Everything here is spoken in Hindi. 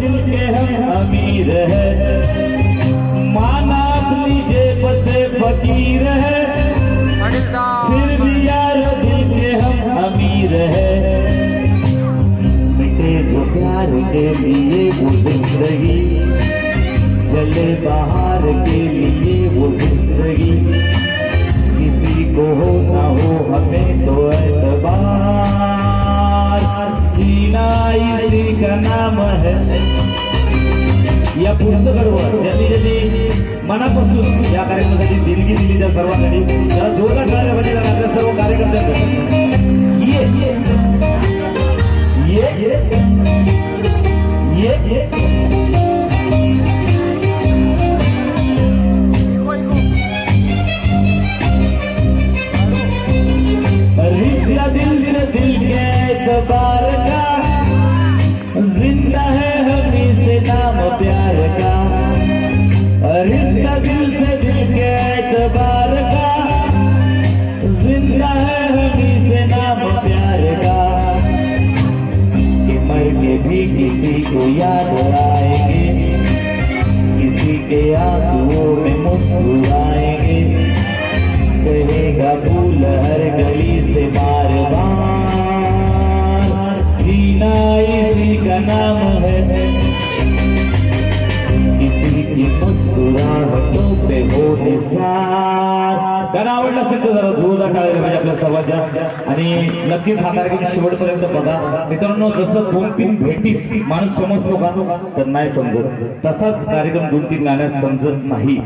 दिल के हम अमीर है, माना अपनी जेब से फकीर है, फिर भी यार दिल के हम अमीर है। मिटे जो प्यार के लिए वो जिंदगी, चले बाहर के लिए वो जिंदगी, किसी को हो ना हो हमें तो एतबार, जीना इसी का नाम है। या पुढचं कडवं ज्यांनी ज्यांनी मनापासून या कार्यक्रमासाठी देणगी दिली त्या सर्वांसाठी जरा जोरदार टाळ्या पाहिजे आपल्या सर्व कार्यकर्त्यांना। ये ये ये ये रिश्ता दिल से दिल के एतबार का, जिंदा है हमी से नाम प्यार का। रिश्ता दिल से दिल के एतबार का, जिंदा है हमी से नाम प्यार का। कि मर के भी किसी को याद आएंगे, किसी के आंसुओं में मुस्कुराएंगे, कहेगा भूल हर गली से बार बार, जीना इसी का नाम है। किसी की मुस्कुराहटों पे हो निसार। गाणं आवडलं असेल तर जरा जोरदार टाळ्या पाहिजे आपल्या सर्वांच्या, आणि नक्कीच हा कार्यक्रम शेवटपर्यंत बघा मित्रांनो। जसं 2-3 भेटीत माणूस समजतो का, तर नाही समजत, तसाच कार्यक्रम 2-3 गाण्यात समजत नाही।